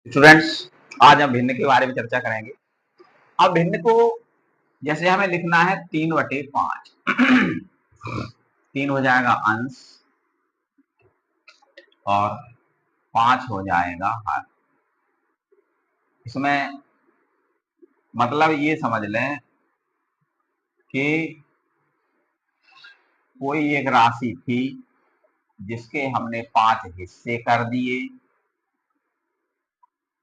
Students, आज हम भिन्न के बारे में चर्चा करेंगे। अब भिन्न को जैसे हमें लिखना है 3/5। 3 हो जाएगा अंश और 5 हो जाएगा हर। इसमें मतलब ये समझ लें कि कोई एक राशि थी जिसके हमने 5 हिस्से कर दिए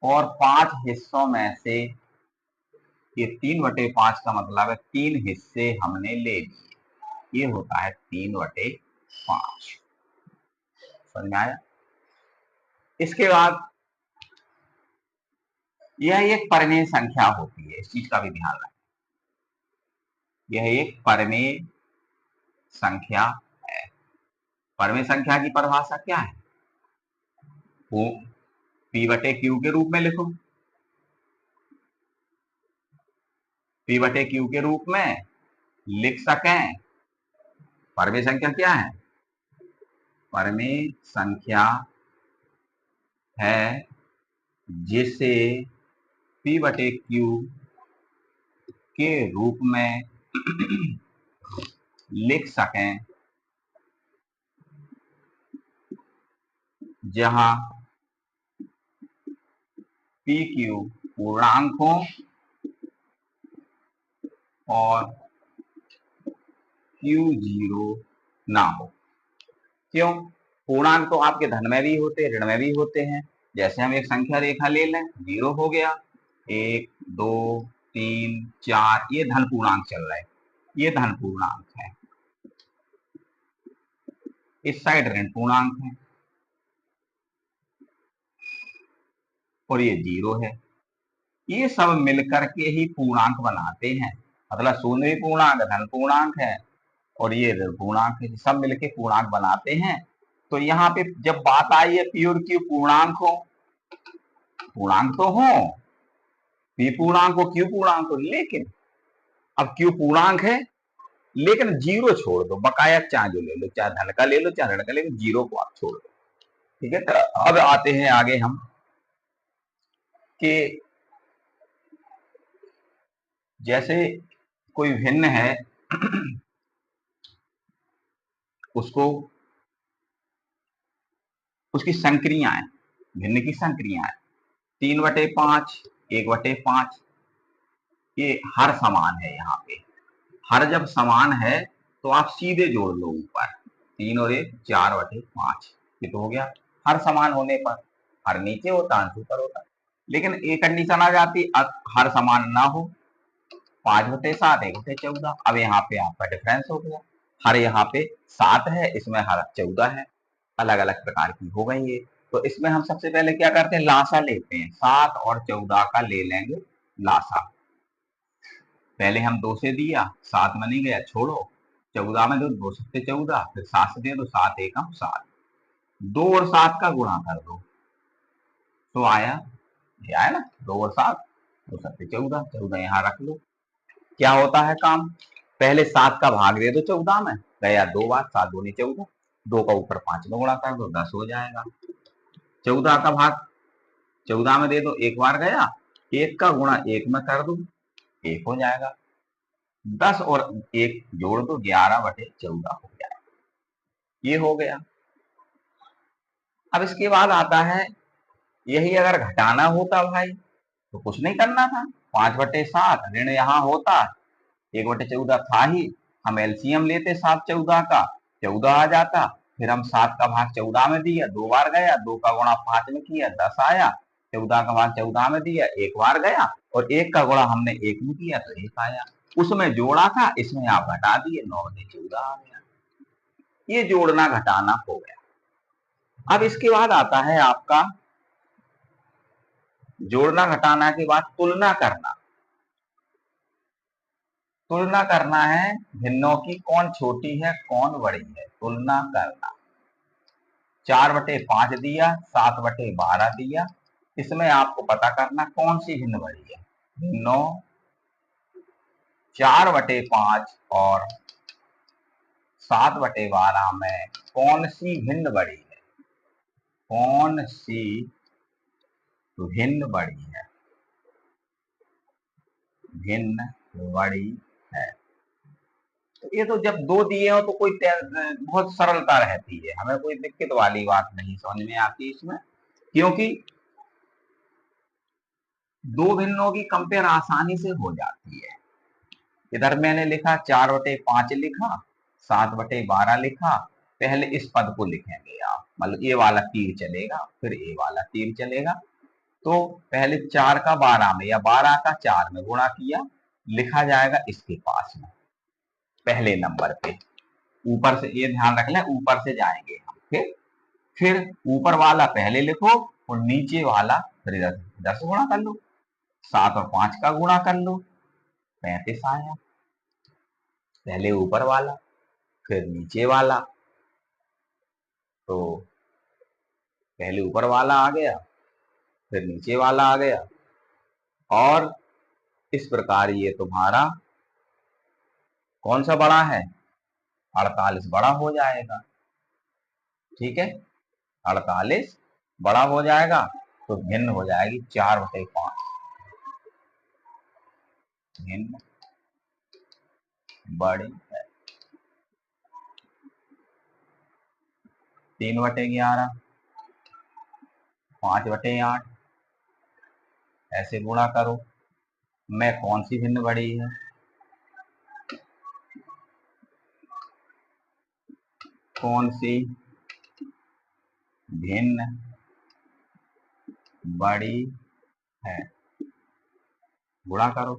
और 5 हिस्सों में से ये 3/5 का मतलब है 3 हिस्से हमने ले लिए। ये होता है 3/5। समझ में आया? इसके बाद यह एक परिमेय संख्या होती है, इस चीज का भी ध्यान रखें। यह एक परिमेय संख्या है। परिमेय संख्या की परिभाषा क्या है? वो P/Q के रूप में लिखो। P/Q के रूप में लिख सकें। परिमेय संख्या क्या है? परिमेय संख्या है जिसे P/Q के रूप में लिख सकें जहां PQ पूर्णांक हो और Q 0 ना हो। क्यों? पूर्णांक तो आपके धन में भी होते हैं, ऋण में भी होते हैं। जैसे हम एक संख्या रेखा ले लें, 0 हो गया, 1 2 3 4, ये धन पूर्णांक चल रहा है, ये धन पूर्णांक है। इस साइड ऋण पूर्णांक है और ये 0 है। ये सब मिलकर के ही पूर्णांक बनाते हैं। मतलब शून्य पूर्णांक, धन पूर्णांक है और ये ऋण पूर्णांक है, सब मिलके पूर्णांक बनाते हैं। तो यहाँ पे जब बात आई है P और Q पूर्णांक हो, पूर्णांक तो हो, P पूर्णांक हो, Q पूर्णांक हो, लेकिन अब Q पूर्णांक है लेकिन 0 छोड़ दो। बकाया चाहे जो ले लो, चाहे धन का ले लो चाहे ऋण का ले लो, 0 को आप छोड़ दो। ठीक है, तो अब आते हैं आगे हम कि जैसे कोई भिन्न है उसको उसकी संक्रियाएं, भिन्न की संक्रियाएं 3/5, 1/5, ये हर समान है। यहाँ पे हर जब समान है तो आप सीधे जोड़ लो ऊपर, 3 और 1 4/5, ये तो हो गया। हर समान होने पर हर नीचे होता, अंश ऊपर होता। लेकिन एक कंडीशन आ जाती, हर समान ना हो, 5/7, 1/14। अब यहाँ पे आपका डिफरेंस हो गया, हर यहाँ पे 7 है, इसमें हर 14 है, अलग अलग प्रकार की हो गई ये। तो इसमें हम सबसे पहले क्या करते हैं, लासा लेते हैं। 7 और 14 का ले लेंगे लासा। पहले हम 2 से दिया, 7 में नहीं गया, छोड़ो। 14 में दो, 2 7 14, फिर 7 से दे दो, 7 एकम 7। 2 और 7 का गुणा कर दो तो आया, ये आया ना, 2 और 7, 2 7 14, 14 यहाँ रख लो। क्या होता है काम, पहले 7 का भाग दे दो 14 में, गया 2 बार, 7 दूनी 14, 2 का ऊपर 5 में गुणा कर दो, 10 हो जाएगा। 14 का भाग 14 में दे दो, एक बार गया, 1 का गुणा 1 में कर दो, 1 हो जाएगा। 10 और 1 जोड़ दो, 11/14 हो जाएगा। ये हो गया। अब इसके बाद आता है, यही अगर घटाना होता भाई तो कुछ नहीं करना था, 5/7 ऋण यहाँ होता, 1/14 था ही, हम एलसीएम लेते 7 14 का, 14 आ जाता। फिर हम 7 का भाग 14 में दिया, 2 बार गया, 2 का गुणा 5 में किया, 10 आया। 14 का भाग 14 में दिया, 1 बार गया, और 1 का गुणा हमने 1 में किया तो 1 आया। उसमें जोड़ा था, इसमें आप घटा दिए, 9/14 आ गया। ये जोड़ना घटाना हो गया। अब इसके बाद आता है आपका जोड़ना घटाना के बाद तुलना करना। तुलना करना है भिन्नों की, कौन छोटी है कौन बड़ी है, तुलना करना। 4/5 दिया, 7/12 दिया, इसमें आपको पता करना कौन सी भिन्न बड़ी है। भिन्नों 4/5 और 7/12 में कौन सी भिन्न बड़ी है, कौन सी तो भिन्न बड़ी है, भिन्न बड़ी है। तो ये तो जब दो दिए हो तो कोई बहुत सरलता रहती है, हमें कोई दिक्कत वाली बात नहीं समझ में आती इसमें, क्योंकि दो भिन्नों की कंपेयर आसानी से हो जाती है। इधर मैंने लिखा 4/5 लिखा, 7/12 लिखा, पहले इस पद को लिखेंगे आप, मतलब ये वाला तीर चलेगा, फिर ये वाला तीर चलेगा। तो पहले 4 का 12 में या 12 का 4 में गुणा किया, लिखा जाएगा इसके पास में पहले नंबर पे। ऊपर से ये ध्यान रख लें, ऊपर से जाएंगे हम, फिर ऊपर वाला पहले लिखो और नीचे वाला फिर 10 गुणा कर लो, 7 और 5 का गुणा कर लो, 35 आया। पहले ऊपर वाला फिर नीचे वाला, तो पहले ऊपर वाला आ गया, फिर नीचे वाला आ गया, और इस प्रकार ये तुम्हारा कौन सा बड़ा है, 48 बड़ा हो जाएगा। ठीक है, 48 बड़ा हो जाएगा, तो भिन्न हो जाएगी 4/5, भिन्न बड़ी है। 3/11, 5/8, ऐसे गुणा करो। मैं कौन सी भिन्न बड़ी है, कौन सी भिन्न बड़ी है, गुणा करो।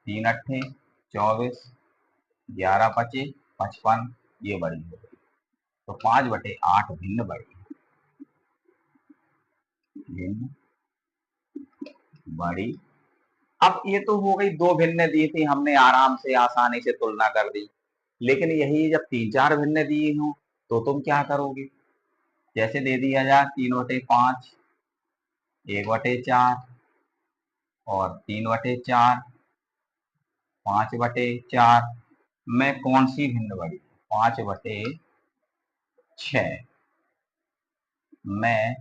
3 × 8 24, 11 × 5 = 55, ये बड़ी हो गई। तो 5/8 भिन्न बड़ी है, भिन्न बड़ी। अब ये तो हो गई, दो भिन्न दी थी हमने, आराम से आसानी से तुलना कर दी। लेकिन यही जब 3-4 भिन्न दिए हों तो तुम क्या करोगे, जैसे दे दिया जाए 3/5, 1/4 और 3/4, 5/4, में कौन सी भिन्न बड़ी, 5/6 में,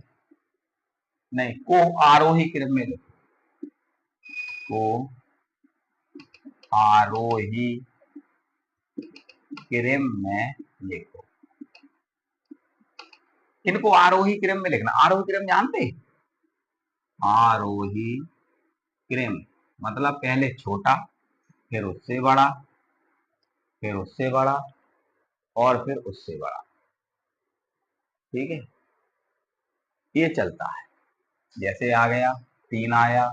नहीं को आरोही क्रम में लिखो, को आरोही क्रम में लिखो। इनको आरोही क्रम में लिखना। आरोही क्रम जानते, आरोही क्रम मतलब पहले छोटा, फिर उससे बड़ा, फिर उससे बड़ा, और फिर उससे बड़ा। ठीक है, ये चलता है। जैसे आ गया 3 आया,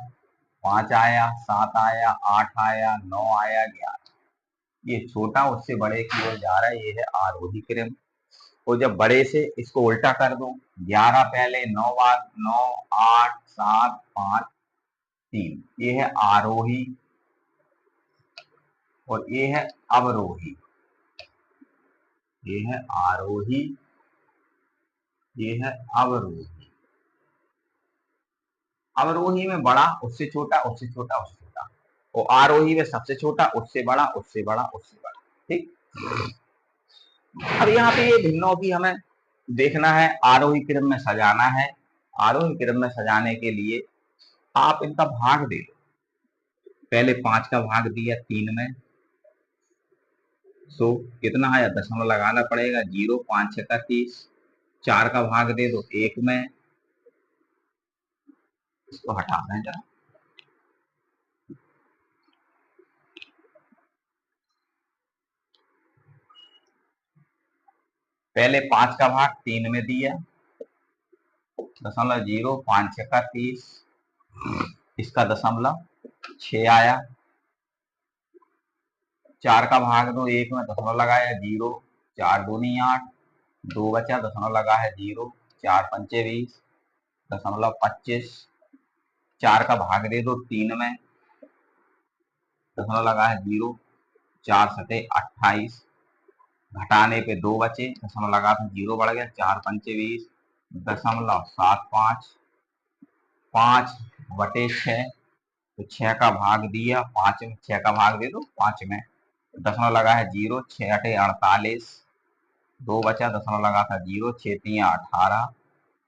5 आया, 7 आया, 8 आया, 9 आया, 11, ये छोटा उससे बड़े की ओर जा रहा है, ये है आरोही क्रम। और जब बड़े से इसको उल्टा कर दो, 11 पहले, 9 बाद, 9, 8, 7, 5, 3, ये है आरोही और ये है अवरोही, ये है आरोही, ये है अवरोही। अवरोही में बड़ा, उससे छोटा, उससे छोटा, उससे छोटा, और आरोही में सबसे छोटा, उससे बड़ा, उससे बड़ा, उससे बड़ा। ठीक, अब यहाँ पे ये भिन्नों की हमें देखना है, आरोही क्रम में सजाना है। आरोही क्रम में सजाने के लिए आप इनका भाग दे दो। पहले 5 का भाग दिया 3 में, सो कितना आया, दशमलव लगाना पड़ेगा, 0, 5 × 6 = 30। 4 का भाग दे दो 1 में, इसको हटा दें जरा, पहले 5 का भाग 3 में दिया, 0.0, 5 × 6 = 30, इसका 0.6 आया। 4 का भाग दो 1 में, दशमलव लगाया 0, 4 दूनी 8, 2 बचा, दशमलव लगा है 0, 4 पंचे 20, 0.25। 4 का भाग दे दो 3 में, दशमलव लगा है 0, 4 × 7 = 28, घटाने पे 2 बचे, दशमलव लगा था 0 बढ़ गया, 4 पंचे 20, 0.75, 5/6, तो 6 का भाग दिया 5 में, 6 का भाग दे दो 5 में, दशमलव लगा है 0, 6 × 8 = 48, 2 बचा, दशमलव लगा था 0, 6 × 3 = 18,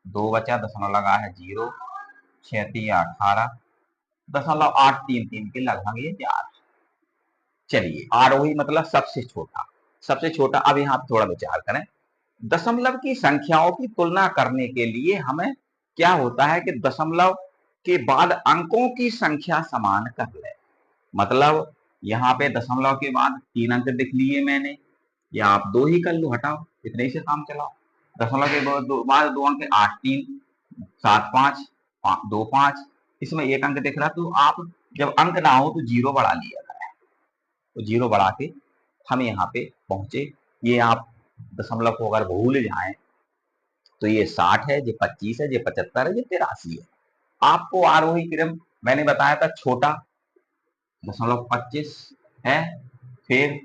2 बचा, दशमलव लगा है 0, 6 3 18, 0.833 के लगभग ये जा रहा। चलिए आरोही मतलब सबसे छोटा, सबसे छोटा। अब यहाँ थोड़ा विचार करें, दशमलव की संख्याओं की तुलना करने के लिए हमें क्या होता है कि दशमलव के बाद अंकों की संख्या समान कर ले। मतलब यहाँ पे दशमलव के बाद 3 अंक लिख लिए मैंने, या आप 2 ही कर लो, हटाओ, इतने ही से काम चलाओ। दशमलव के बाद 2 अंक 8 3 7 5 2 5, इसमें 1 अंक दिख रहा, तो आप जब अंक ना हो तो 0 बढ़ा लिया करें। तो 0 बढ़ा के हम यहाँ पे पहुंचे। ये आप दशमलव को अगर भूल जाएं तो ये 60 है, ये 25 है, ये 75 है, ये 83 है। आपको आरोही क्रम मैंने बताया था, छोटा 0.25 है, फिर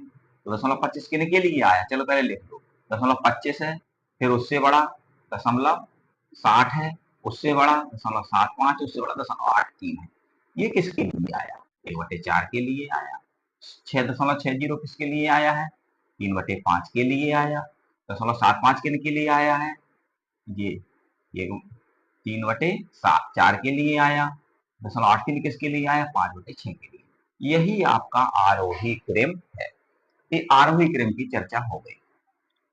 0.25 किन के लिए आया, चलो पहले लिख दो। 0.25 है, फिर उससे बड़ा 0.60 है, उससे बड़ा 0.75, उससे बड़ा 0.83 है। ये किसके लिए आया, 1/4 के लिए आया। 6.60 किसके लिए आया है, 3/5 के लिए आया। 0.75 किन के लिए आया है, ये 3/4 के लिए आया। 0.83 किसके लिए आया, 5/6 के लिए। यही आपका आरोही क्रम है। ये आरोही क्रम की चर्चा हो गई।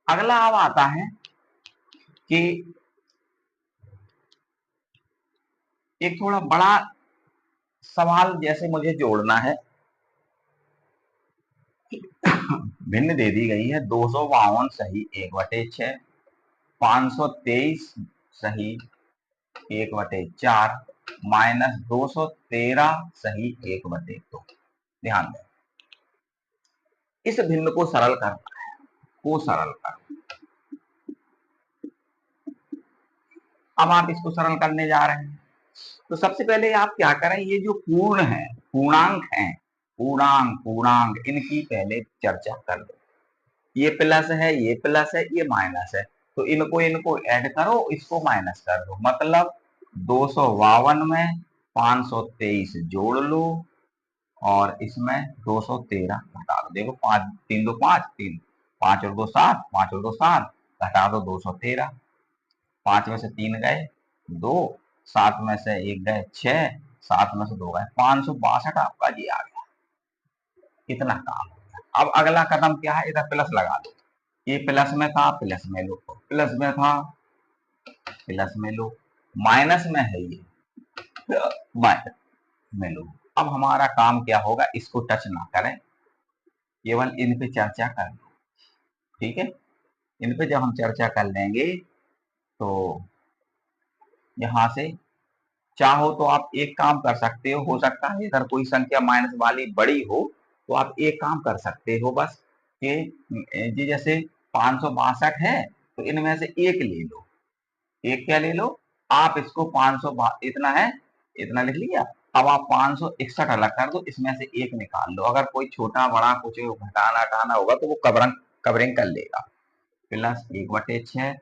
अगला अब आता है कि एक थोड़ा बड़ा सवाल जैसे मुझे जोड़ना है। भिन्न दे दी गई है, 252 सही 1/6, 523 सही 1/4, -213 सही 1/2। ध्यान दें, इस भिन्न को सरल करना है, को सरल कर। अब आप इसको सरल करने जा रहे हैं, तो सबसे पहले आप क्या करें, ये जो पूर्ण है, पूर्णांक हैं, पूर्णांक इनकी पहले चर्चा कर लो। ये प्लस है, ये प्लस है, ये माइनस है, तो इनको ऐड करो, इसको माइनस कर दो। मतलब 252 में 523 जोड़ लो और इसमें 213 घटा दो। देखो 5 3 2 5 3 5 और 2 7, 5 और 2 7, घटा दो 213। 5 में से 3 गए 2, 7 में से 1 गए 6, 7 में से 2 गए 562 आपका जी आ गया। इतना काम हो गया। अब अगला कदम क्या है, इधर प्लस लगा दो। ये प्लस में था, प्लस में लो, प्लस में था, प्लस में लो, माइनस में है, ये माइनस में लो। अब हमारा काम क्या होगा, इसको टच ना करें, केवल इन पे चर्चा कर लो। ठीक है, इन पे जब हम चर्चा कर लेंगे तो यहां से चाहो तो आप एक काम कर सकते हो सकता है अगर कोई संख्या माइनस वाली बड़ी हो तो आप एक काम कर सकते हो बस कि जी जैसे 562 है तो इनमें से एक ले लो। एक क्या ले लो, आप इसको 500 इतना है, इतना लिख लिया। अब आप 561 अलग कर दो, इसमें से एक निकाल लो। अगर कोई छोटा बड़ा कुछ घटाना हटाना होगा तो वो कवरिंग कर लेगा। Plus 1/6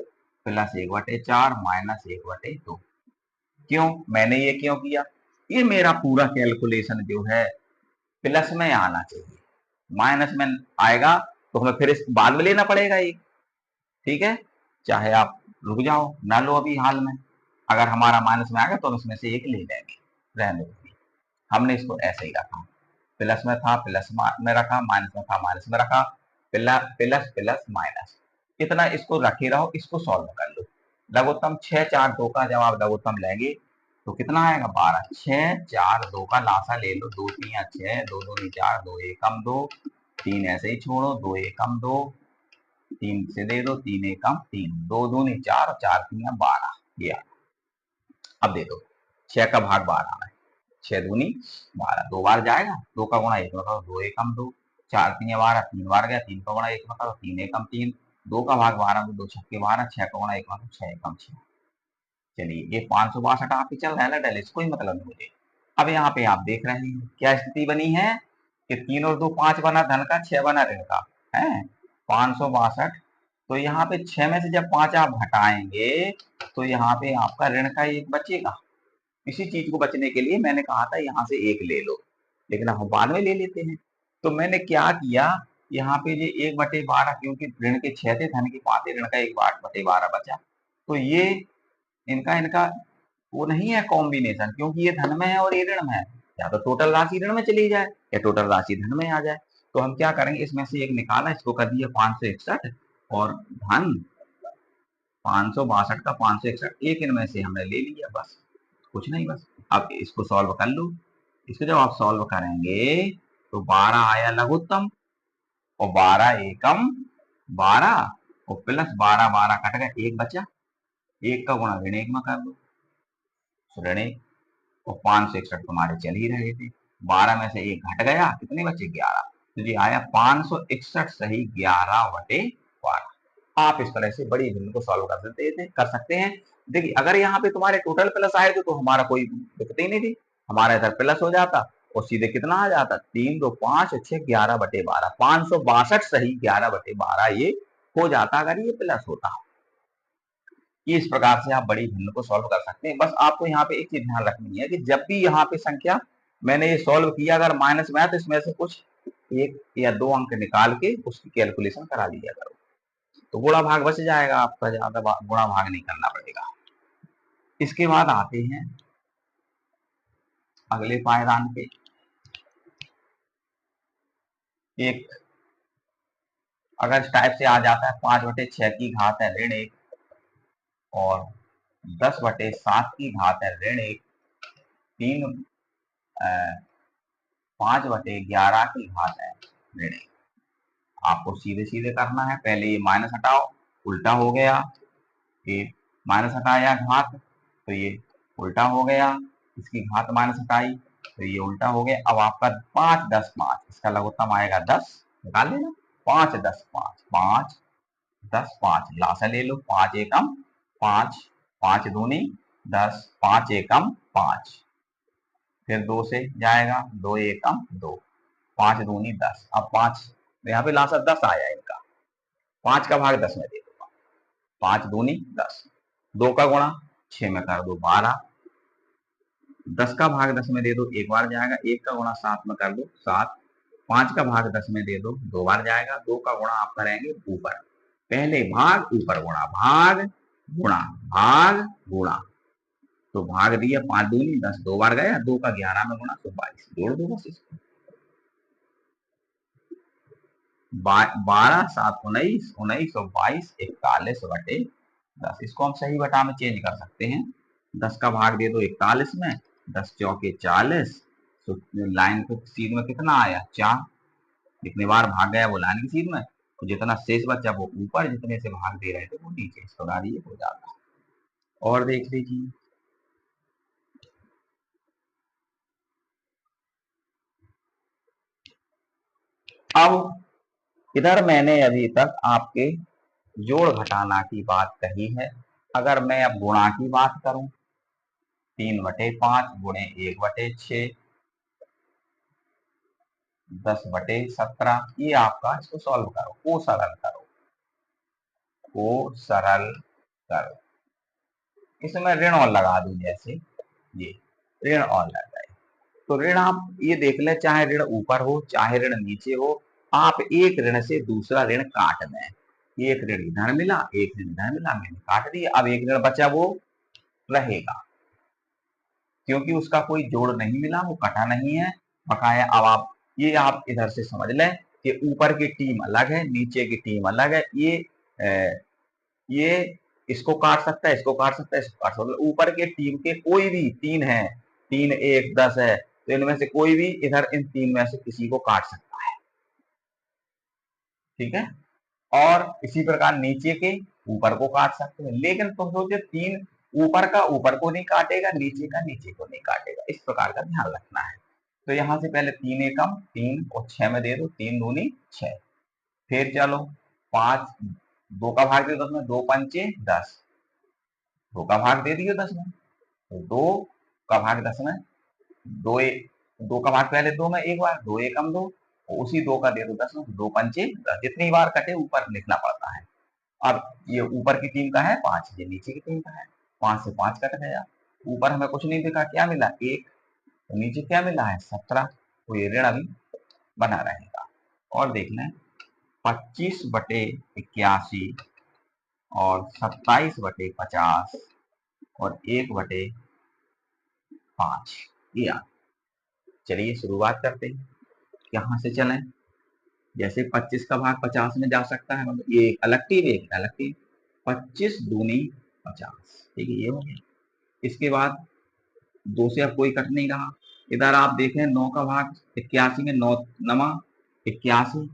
plus 1/4 minus 1/2। क्यों मैंने ये क्यों किया, ये मेरा पूरा कैलकुलेशन जो है प्लस में आना चाहिए, माइनस में आएगा तो हमें फिर इस बाद में लेना पड़ेगा ये। ठीक है, चाहे आप रुक जाओ ना लो अभी हाल में, अगर हमारा माइनस में आएगा तो हम इसमें से एक ले लेंगे, रहने देंगे। हमने इसको ऐसे ही रखा, प्लस में था प्लस में रखा, माइनस में था माइनस में रखा, प्लस प्लस प्लस माइनस, इतना इसको रखे रहो। इसको सॉल्व कर लो। लघुत्तम 6 4 2 का जब आप लघुत्तम लेंगे तो कितना आएगा 12। 6 4 2 का लासा ले लो, 2 3 6, 2 2 4, 2 एकम 2, 3 ऐसे ही छोड़ो, 2 एकम 2, 3 से दे दो, 3 एकम 3, 2 2 4, 4 3 12। ये अब दे दो 6 का भाग 12 में, 6 दूनी 12, 2 बार जाएगा, 2 का गुणा 1 मतलब 2 एकम 2, 4 3 12, 3 बार गया, 3 का गुणा 1 मतलब 3 एकम 3, 2 का भाग 12 में 2 छक्के 12, 6 का गुणा 1 मतलब 6 एकम 6। चलिए ये 562 आप ही चल रहा है ना डेल, इसको ही मतलब मुझे। अब यहाँ पे आप देख रहे हैं क्या स्थिति बनी है कि 3 और 2 5 बना धन का, 6 बना ऋण का है 562। तो यहाँ पे 6 में से जब 5 आप घटाएंगे तो यहाँ पे आपका ऋण का 1 बचेगा। इसी चीज को बचने के लिए मैंने कहा था यहाँ से 1 ले लो, लेकिन हम बाद में ले लेते हैं। तो मैंने क्या किया, यहाँ पे ये 1/12 क्योंकि ऋण के 6 थे, धन के 5 थे, ऋण का 1/12 बचा। तो ये इनका इनका वो नहीं है कॉम्बिनेशन, क्योंकि ये धन में है और ये ऋण में है। या तो टोटल राशि ऋण में चली जाए या टोटल राशि धन में आ जाए। तो हम क्या करेंगे, इसमें से एक निकाला, इसको कर दिया 561 और धन 562 का 561, एक इनमें से हमने ले लिया, बस कुछ नहीं। बस अब इसको सॉल्व कर लो। इसको जब आप सॉल्व करेंगे तो 12 आया लघुत्तम और 12 एकम 12 और प्लस 12 12 कट गया, एक बचा, एक का गुणा ऋण एक में कर दो, ऋण एक, और 561 तुम्हारे चल ही रहे थे, 12 में से एक घट गया, कितने बचे 11, तो ये आया 561 सही 11/12। आप इस तरह से बड़ी भिन्न को सॉल्व कर सकते हैं। देखिए अगर यहाँ पे तुम्हारे टोटल प्लस आए थे तो हमारा कोई दिक्कत ही नहीं थी, हमारा इधर प्लस हो जाता और सीधे कितना आ जाता, 3 2 5 6 11/12, 562 सही 11/12 ये हो जाता अगर ये प्लस होता। कि इस प्रकार से आप बड़ी भिन्न को सॉल्व कर सकते हैं। बस आपको यहाँ पे एक चीज ध्यान रखनी है कि जब भी यहाँ पे संख्या मैंने ये सॉल्व किया, अगर माइनस में है तो इसमें से कुछ 1 या 2 अंक निकाल के उसकी कैलकुलेशन करा लिया करो, तो गुणा भाग बच जाएगा आपका, ज्यादा गुणा भाग नहीं करना पड़ेगा। इसके बाद आते हैं अगले पायदान पे। एक अगर इस टाइप से आ जाता है 5/6 की घात है ऋण 1 और 10/7 की घात है ऋण 1, 3 5/11 की घात है ऋण 1। आपको सीधे सीधे करना है, पहले ये माइनस हटाओ, उल्टा हो गया, ये माइनस हटाया घात तो ये उल्टा हो गया, इसकी घात माइनस हटाई तो ये उल्टा हो गया। अब आपका 5 10 5, इसका लघुत्तम आएगा 10, निकाल लेना, 5 10 5, 5 10 5, लासा ले लो, 5 एकम 5, 5 दूनी 10, 5 एकम 5, फिर 2 से जाएगा, 2 एकम 2, 5 दूनी 10, अब 5 यहाँ पे लासा 10 आया इनका, 5 का भाग 10 में दे दो, 5 दूनी 10, 2 का गुणा 6 में कर दो 12, 10 का भाग 10 में दे दो, एक बार जाएगा, 1 का गुणा 7 में कर दो 7, 5 का भाग 10 में दे दो, 2 बार जाएगा, 2 का गुणा आप करेंगे ऊपर, पहले भाग ऊपर गुणा, भाग गुणा भाग गुणा, तो भाग दिया 5 दूनी 10, 2 बार गया, 2 का 11 में गुणा तो 22, जोड़ दो बस इसको, 12 7 19 19 और 22 41/10, इसको हम सही बटा में चेंज कर सकते हैं, 10 का भाग दे दो 41 में, 10 चौके 40, तो लाइन के सीध में कितना आया 4, जितने बार भाग गया वो लाइन की सीध में, तो जितना शेष बचा वो ऊपर, जितने से भाग दे रहे थे वो नीचे, इस प्रकार ये हो जाता है। और देख लीजिए अब इधर मैंने अभी तक आपके जोड़ घटाना की बात कही है, अगर मैं अब गुणा की बात करूं, 3/5 गुणे 1/6 10/17, ये आपका, इसको सॉल्व करो, को सरल करो, को सरल करो, इसमें ऋण और लगा दूं, जैसे ये ऋण और लग गए, तो ऋण आप ये देख ले, चाहे ऋण ऊपर हो चाहे ऋण नीचे हो, आप एक ऋण से दूसरा ऋण काट दें, एक ऋण इधर मिला एक ऋण इधर मिला, मैंने काट दिया, अब एक ऋण बचा वो रहेगा, क्योंकि उसका कोई जोड़ नहीं मिला, वो कटा नहीं है बकाया। अब आप इधर से समझ लें कि ऊपर की टीम अलग है नीचे की टीम अलग है, ये इसको काट सकता है, इसको काट सकता है, इसको काट सकता है, ऊपर के टीम के कोई भी 3 है, 3 1 10 है, तो इनमें से कोई भी इधर इन 3 में से किसी को काट सकता है, ठीक है। और इसी प्रकार नीचे के ऊपर को काट सकते हैं, लेकिन तुम सोचो 3 ऊपर का ऊपर को नहीं काटेगा, नीचे का नीचे को नहीं काटेगा, इस प्रकार का ध्यान रखना है। तो यहाँ से पहले 3 एकम 3 और 6 में दे दो, 3 दूनी 6, फिर चलो 5, 2 का भाग दे दो 10 में, 2 पंचे 10, 2 का भाग दे दियो 10 में, तो 2 का भाग 10 में, 2 2 का भाग पहले 2 में एक बार, 2 एकम 2, उसी 2 का दे दो 10 में, 2 पंचे 10, जितनी बार कटे ऊपर लिखना पड़ता है। अब ये ऊपर की टीम का है 5, ये नीचे की टीम का है, 5 से 5 कट गया, ऊपर हमें कुछ नहीं दिखा, क्या मिला 1, तो नीचे क्या मिला है 17, तो ये ऋण अभी बना रहेगा। और देख लें 25/81 और 27/50 और 1/10 5 ये आ। चलिए शुरुआत करते हैं, कहाँ से चलें। जैसे 25 का भाग 50 में जा सकता है, मतलब ये अलग टीम एक अलग टीम। 25 दूनी 50, ठीक है, ये हो गया। इसके बाद 2 से अब कोई कट नहीं रहा। इधर आप देखें 9 का भाग 81 में, 9 नमा 81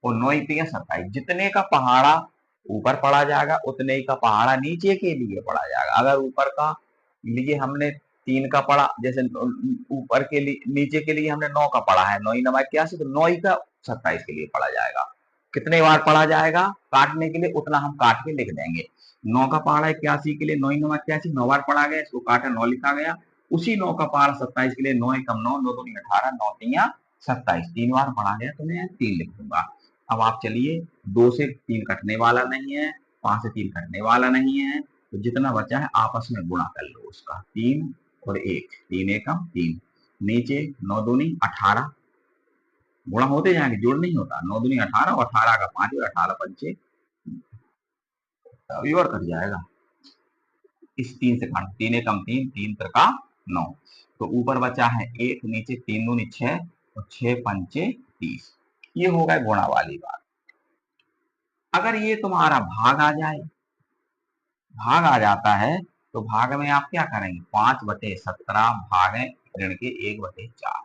और 9 इक्या 27। जितने का पहाड़ा ऊपर पड़ा जाएगा उतने ही का पहाड़ा नीचे के लिए पड़ा जाएगा। अगर ऊपर का लिए हमने 3 का पड़ा, जैसे ऊपर के लिए नीचे के लिए हमने 9 का पड़ा है, 9 नमा 81, तो 9 का 27 के लिए पड़ा जाएगा। कितने बार पढ़ा जाएगा काटने के लिए, उतना हम काट के लिख देंगे। 9 का पहाड़ा 81 के लिए 9 नमा 81, 9 बार पढ़ा गया, इसको काटा 9 लिखा गया। उसी 9 का पहाड़ा 27 के लिए 9 एकम 9, 9 दूनी 18, 9 तिया 27, 3 बार पढ़ा गया तो मैं 3 लिख दूंगा। अब आप चलिए, 2 से 3 कटने वाला नहीं है, 5 से 3 कटने वाला नहीं है, तो जितना बचा है आपस में गुणा कर लो उसका, 3 और 1, 3 एकम 3, नीचे 9 दूनी 18, गुणा होते जाएंगे, जोड़ नहीं होता। 9 दूनी 18 और 18 का 5 और 18 पंचे और कट जाएगा। इस 3 से काट, 3 एकम 3, 3 त्रिका 9, तो ऊपर बचा है 1, नीचे 3 दूनी 6 और 6 पंचे 30। ये हो गए गुणा वाली बात। अगर ये तुम्हारा भाग आ जाए, भाग आ जाता है, तो भाग में आप क्या करेंगे, 5/17 भाग ऋण के 1/4।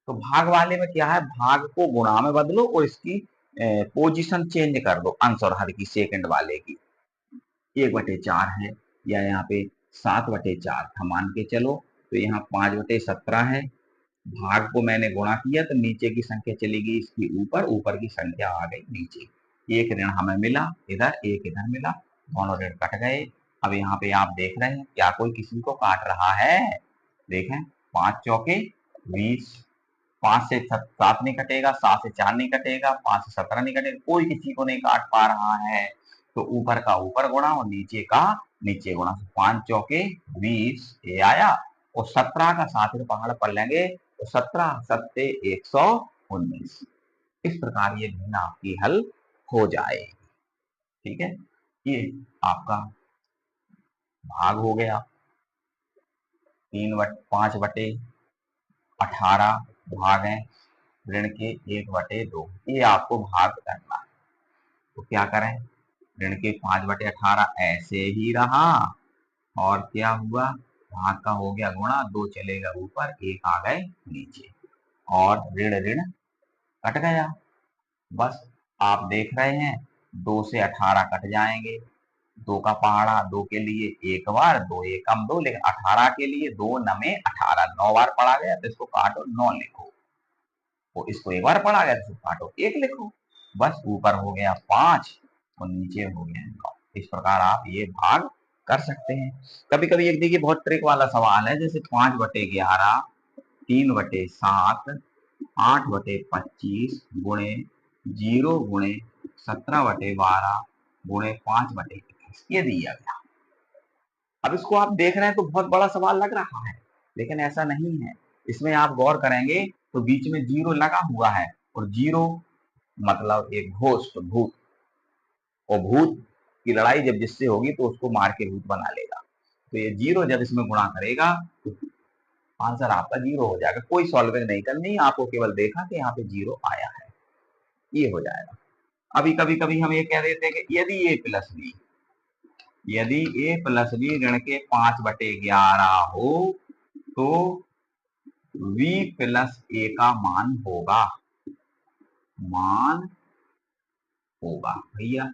तो भाग वाले में क्या है, भाग को गुणा में बदलो और इसकी पोजीशन चेंज कर दो, अंश और हर की, सेकंड वाले की। 1/4 है, या यहाँ पे 7/4 था मान के चलो, तो यहाँ 5/17 है। भाग को मैंने गुणा किया तो नीचे की संख्या चली गई इसकी ऊपर, ऊपर की संख्या आ गई नीचे। एक ऋण हमें मिला इधर, एक इधर मिला, दोनों ऋण कट गए। अब यहाँ पे आप देख रहे हैं क्या कोई किसी को काट रहा है, देखें 5 चौके 20, 5 से 7 नहीं कटेगा, 7 से 4 नहीं कटेगा, 5 से 17 नहीं कटेगा, कोई किसी को नहीं काट पा रहा है। तो ऊपर का ऊपर गुणा और नीचे का नीचे गुणा, 5 चौके 20 ये आया, और 17 का 7 में पहाड़ पढ़ लेंगे तो 17 सत्ते 119। इस प्रकार ये भिन्न आपकी हल हो जाए, ठीक है। ये आपका भाग हो गया 5/18 भाग है ऋण के 1/2। ये आपको भाग करना है, तो क्या करें, ऋण के 5/18 ऐसे ही रहा, और क्या हुआ, भाग का हो गया गुणा, 2 चलेगा ऊपर, 1 आ गए नीचे, और ऋण ऋण कट गया। बस आप देख रहे हैं 2 से 18 कट जाएंगे, 2 का पहाड़ा 2 के लिए 1 बार, 2 एकम 2, लेकिन 18 के लिए 2 नमे 18, 9 बार पढ़ा गया तो इसको काटो 9 लिखो, तो इसको 1 बार पढ़ा गया तो इसको काटो 1 लिखो। बस ऊपर हो गया 5 और नीचे हो गया 9। इस प्रकार आप ये भाग कर सकते हैं। कभी कभी एक देखिए बहुत ट्रिक वाला सवाल है, जैसे 5/11, 3/7, 8/25 गुणे 0 गुणे 17/12 गुणे 5/21, ये दिया गया। अब इसको आप देख रहे हैं तो बहुत बड़ा सवाल लग रहा है, लेकिन ऐसा नहीं है। इसमें आप गौर करेंगे तो बीच में 0 लगा हुआ है, और 0 मतलब एक घोस्ट भूत, और भूत की लड़ाई जब जिससे होगी तो उसको मार के भूत बना लेगा। तो ये 0 जब इसमें गुणा करेगा तो आंसर आपका 0 हो जाएगा। कोई सॉल्विंग नहीं करनी, आपको केवल देखा कि यहाँ पे 0 आया है, ये हो जाएगा। अभी कभी कभी हम ये कह देते हैं कि यदि a प्लस बी, यदि a प्लस बी ऋण के 5/11 हो तो v प्लस a का मान होगा, मान होगा भैया।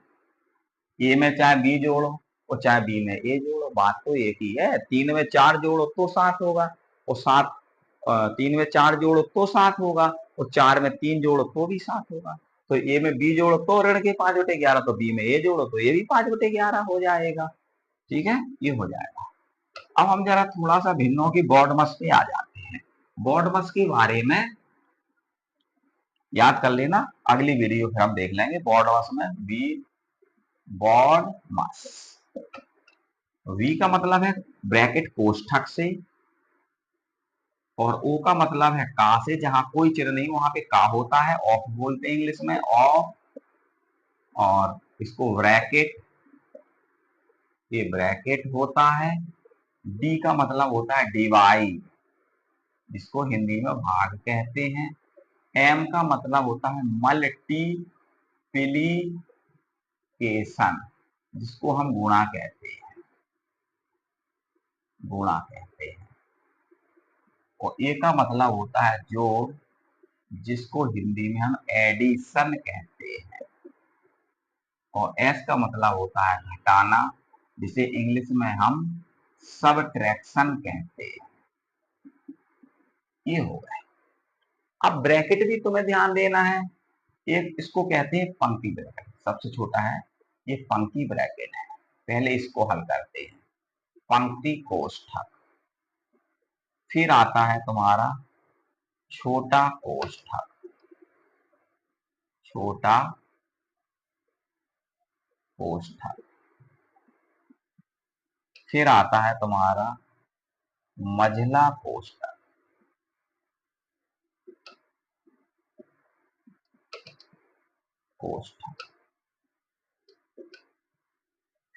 a में चाहे b जोड़ो और चाहे b में a जोड़ो, बात तो एक ही है। 3 में 4 जोड़ो तो 7 होगा, और 3 में 4 जोड़ो तो 7 होगा, और 4 में 3 जोड़ो तो भी 7 होगा। तो ए में बी जोड़ो तो ऋण के 5/11, तो बी में ए जोड़ो तो ये भी 5/11 हो जाएगा, ठीक है, ये हो जाएगा। अब हम जरा थोड़ा सा भिन्नों की BODMAS पे आ जाते हैं। BODMAS के बारे में याद कर लेना, अगली वीडियो फिर हम देख लेंगे। BODMAS में BODMAS, वी का मतलब है ब्रैकेट कोष्ठक से, और ओ का मतलब है का से, जहां कोई चिन्ह नहीं वहां पे का होता है, ऑफ बोलते हैं इंग्लिश में ऑफ, और इसको ब्रैकेट, ये ब्रैकेट होता है, डी का मतलब होता है डिवाइड, जिसको हिंदी में भाग कहते हैं। एम का मतलब होता है मल्टीप्लिकेशन, जिसको हम गुणा कहते हैं, गुणा कहते हैं। और ए का मतलब होता है जोड़, जिसको हिंदी में हम एडिशन कहते हैं। और एस का मतलब होता है घटाना, जिसे इंग्लिश में हम सबट्रैक्शन कहते हैं। ये हो गए। अब ब्रैकेट भी तुम्हें ध्यान देना है। एक इसको कहते हैं पंक्ति ब्रैकेट, सबसे छोटा है ये पंक्ति ब्रैकेट है। पहले इसको हल करते हैं। पंक्ति कोष्ठक, फिर आता है तुम्हारा छोटा कोष्ठक, छोटा कोष्ठक, फिर आता है तुम्हारा मझला कोष्ठक, कोष्ठक,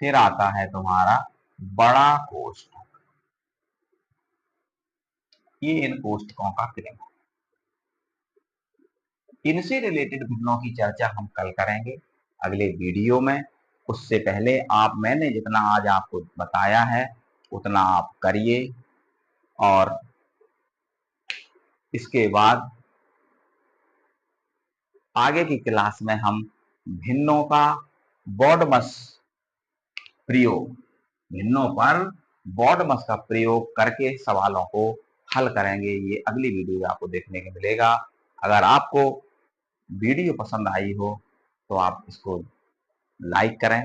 फिर आता है तुम्हारा बड़ा कोष्ठक। ये इन कोष्ठकों का क्रम है। इनसे रिलेटेड भिन्नों की चर्चा हम कल करेंगे अगले वीडियो में। उससे पहले मैंने जितना आज आपको बताया है उतना आप करिए, और इसके बाद आगे की क्लास में हम भिन्नों का बॉडमस प्रयोग, भिन्नों पर बॉडमस का प्रयोग करके सवालों को हल करेंगे। ये अगली वीडियो में आपको देखने को मिलेगा। अगर आपको वीडियो पसंद आई हो तो आप इसको लाइक करें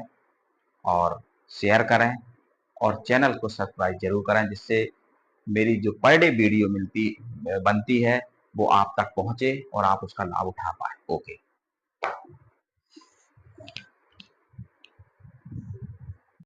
और शेयर करें, और चैनल को सब्सक्राइब जरूर करें, जिससे मेरी जो पर डे वीडियो बनती है वो आप तक पहुंचे और आप उसका लाभ उठा पाए। ओके।